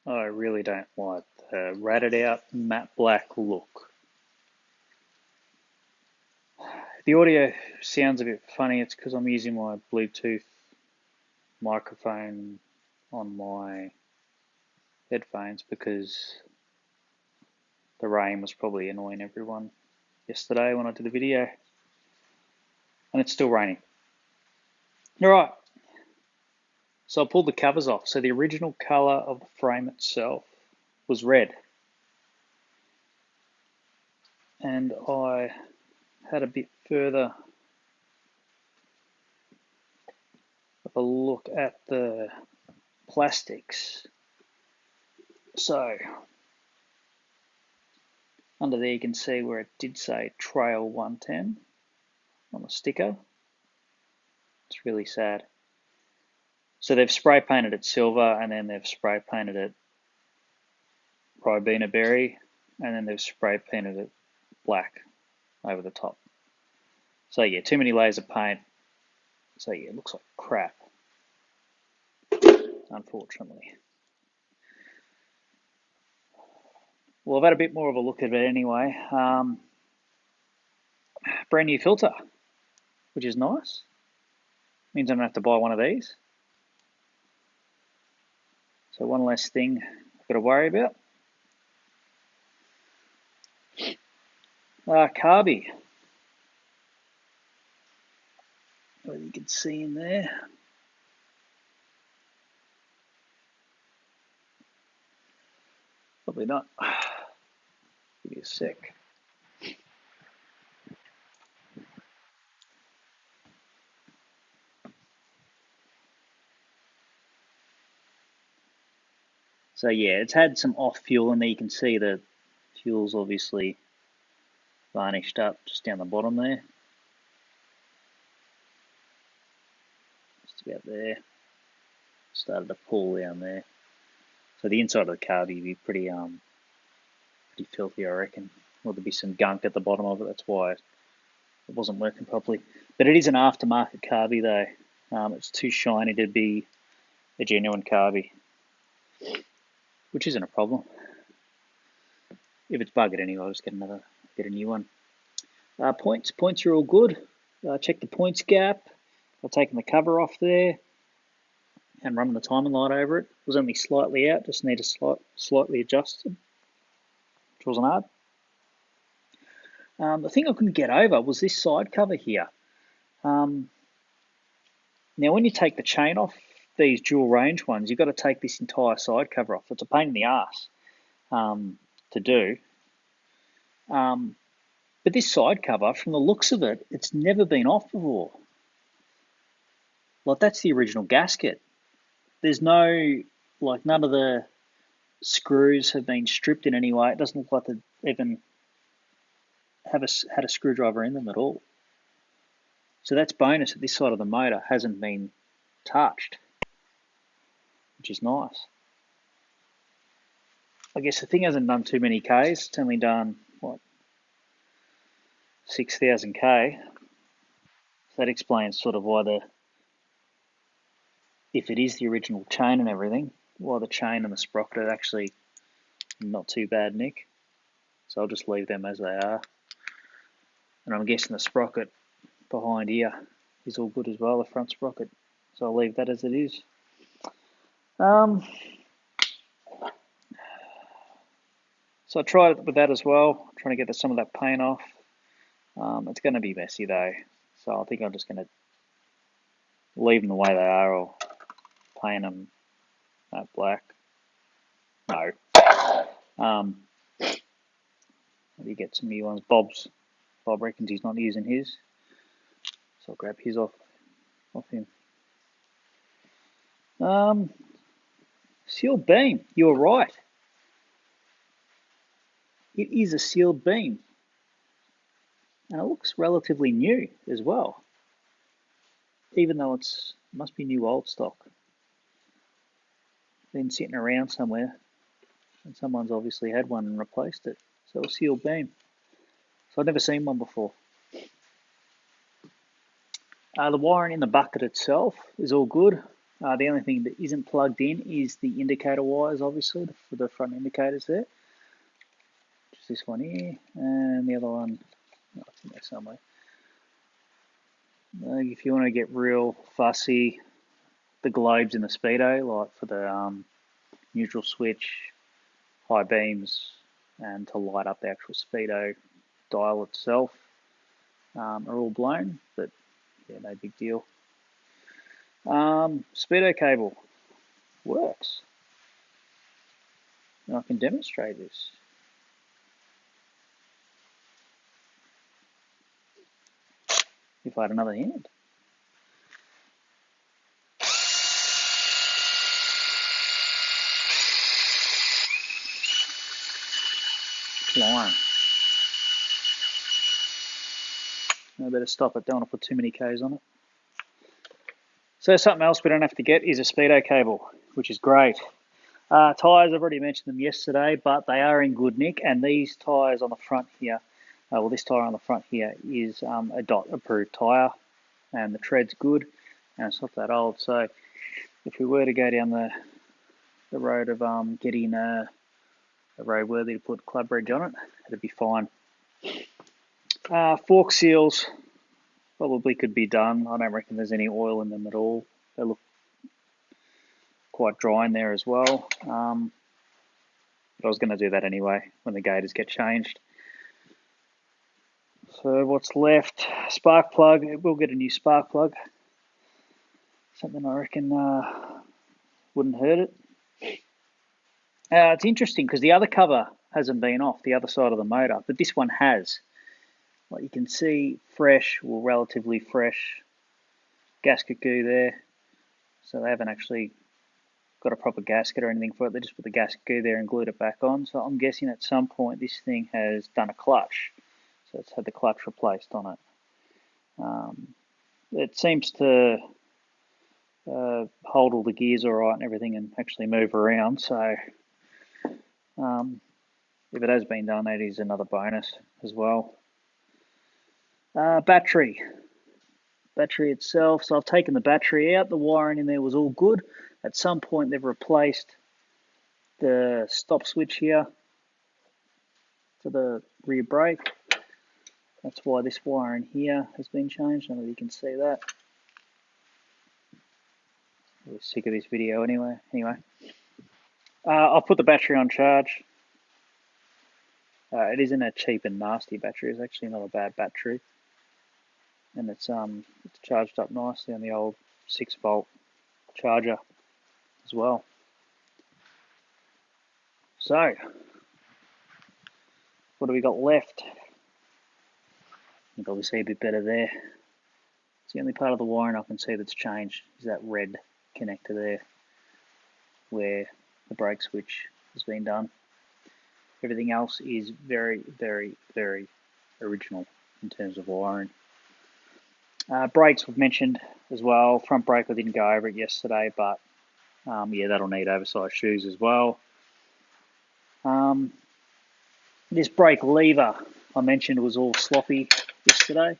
I really don't like the ratted out matte black look. The audio sounds a bit funny. It's because I'm using my Bluetooth microphone on my headphones because the rain was probably annoying everyone yesterday when I did the video. And it's still raining. Alright, so I pulled the covers off. So the original colour of the frame itself was red. And I had a bit further of a look at the plastics. So under there you can see where it did say Trail 110 on the sticker. It's really sad. So they've spray painted it silver, and then they've spray painted it Ribena berry, and then they've spray painted it black over the top. So yeah, too many layers of paint. So yeah, it looks like crap, unfortunately. Well, I've had a bit more of a look at it anyway. Brand new filter, which is nice. Means I don't have to buy one of these. So one less thing I've got to worry about. Carby. Well, you can see in there. Probably not. Give me a sec. So yeah, it's had some off fuel in there. You can see the fuel's obviously varnished up just down the bottom there. Just about there. Started to pull down there. So the inside of the carby would be pretty filthy, I reckon. Or there'd be some gunk at the bottom of it. That's why it wasn't working properly. But it is an aftermarket carby though. It's too shiny to be a genuine carby, which isn't a problem. If it's buggered anyway, I'll just get a new one. Points are all good. Check the points gap. I've taken the cover off there and running the timing light over it. It was only slightly out, just need to slightly adjust it, which wasn't hard. The thing I couldn't get over was this side cover here. Now, when you take the chain off these dual range ones, you've got to take this entire side cover off. It's a pain in the ass to do. But this side cover, from the looks of it, it's never been off before. Like, that's the original gasket. There's no, like, none of the screws have been stripped in any way. It doesn't look like they even had a screwdriver in them at all. So that's bonus that this side of the motor hasn't been touched, which is nice. I guess the thing hasn't done too many Ks. It's only done, what, 6,000 K. So that explains sort of why if it is the original chain and everything, why the chain and the sprocket are actually not too bad nick. So I'll just leave them as they are. And I'm guessing the sprocket behind here is all good as well, the front sprocket. So I'll leave that as it is. So I tried it with that as well, trying to get some of that paint off. It's going to be messy though, so I think I'm just going to leave them the way they are or paint them black. No. Maybe get some new ones. Bob reckons he's not using his, so I'll grab his off him. Sealed beam. You're right. It is a sealed beam. And it looks relatively new as well. Even though it must be new old stock. Been sitting around somewhere. And someone's obviously had one and replaced it. So a sealed beam. So I've never seen one before. The wiring in the bucket itself is all good. The only thing that isn't plugged in is the indicator wires, obviously, for the front indicators there. Just this one here, and the other one, oh, it's in there somewhere. If you want to get real fussy, the globes in the speedo, like for the neutral switch, high beams, and to light up the actual speedo dial itself, are all blown, but yeah, no big deal. Speedo cable works, and I can demonstrate this. If I had another hand. Flying. I better stop it, don't want to put too many Ks on it. So something else we don't have to get is a speedo cable, which is great. Tyres, I've already mentioned them yesterday, but they are in good nick, and these tyres on the front here, well, this tyre on the front here is a DOT approved tyre, and the tread's good, and it's not that old. So if we were to go down the road of getting a roadworthy to put club reg on it, it'd be fine. Fork seals probably could be done. I don't reckon there's any oil in them at all. They look quite dry in there as well. But I was going to do that anyway when the gators get changed. So what's left? Spark plug. We'll get a new spark plug. Something I reckon wouldn't hurt it. It's interesting because the other cover hasn't been off, the other side of the motor, but this one has. Like you can see, fresh, or relatively fresh gasket goo there. So they haven't actually got a proper gasket or anything for it. They just put the gasket goo there and glued it back on. So I'm guessing at some point this thing has done a clutch. So it's had the clutch replaced on it. It seems to hold all the gears all right and everything and actually move around. So if it has been done, that is another bonus as well. Battery itself. So I've taken the battery out. The wiring in there was all good. At some point they've replaced the stop switch here for the rear brake. That's why this wiring here has been changed. I don't know if you can see that. I was sick of this video anyway. I'll put the battery on charge. It isn't a cheap and nasty battery. It's actually not a bad battery. And it's charged up nicely on the old 6-volt charger as well. So, what do we got left? You can probably see a bit better there. It's the only part of the wiring I can see that's changed is that red connector there where the brake switch has been done. Everything else is very, very, very original in terms of wiring. Brakes we've mentioned as well. Front brake, I didn't go over it yesterday, but yeah, that'll need oversized shoes as well. This brake lever I mentioned was all sloppy yesterday.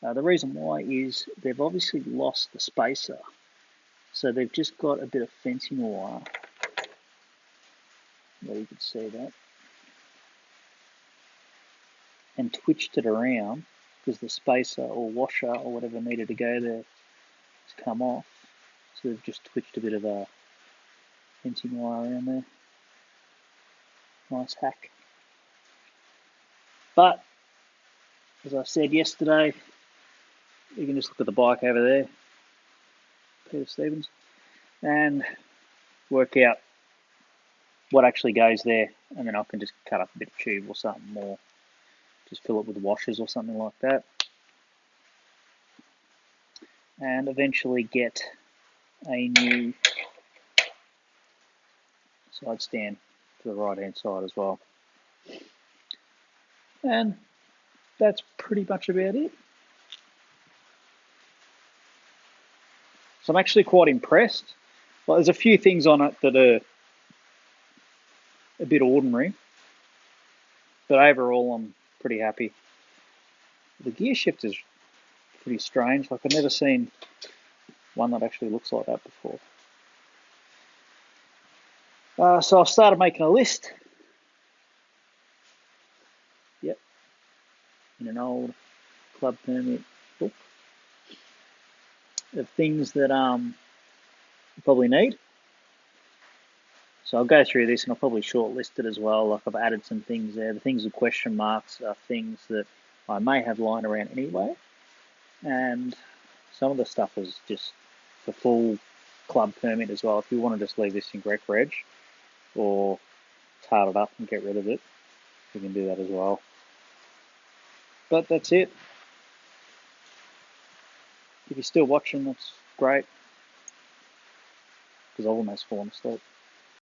The reason why is they've obviously lost the spacer. So they've just got a bit of fencing wire. There you can see that. And twitched it around because the spacer or washer or whatever needed to go there has come off. So they've just twitched a bit of a fencing wire around there. Nice hack. But, as I said yesterday, you can just look at the bike over there, Peter Stevens, and work out what actually goes there, and then I can just cut up a bit of tube or something, or just fill it with washers or something like that, and eventually get a new side stand for the right hand side as well. And that's pretty much about it. So I'm actually quite impressed. Well, there's a few things on it that are a bit ordinary, but overall I'm pretty happy. The gear shift is pretty strange. Like I've never seen one that actually looks like that before. So I've started making a list. Yep, in an old club permit book of things that you probably need. So I'll go through this and I'll probably shortlist it as well. Like I've added some things there. The things with question marks are things that I may have lying around anyway. And some of the stuff is just the full club permit as well. If you want to just leave this in Grec Reg or tart it up and get rid of it, you can do that as well. But that's it. If you're still watching, that's great, because I've almost fallen asleep.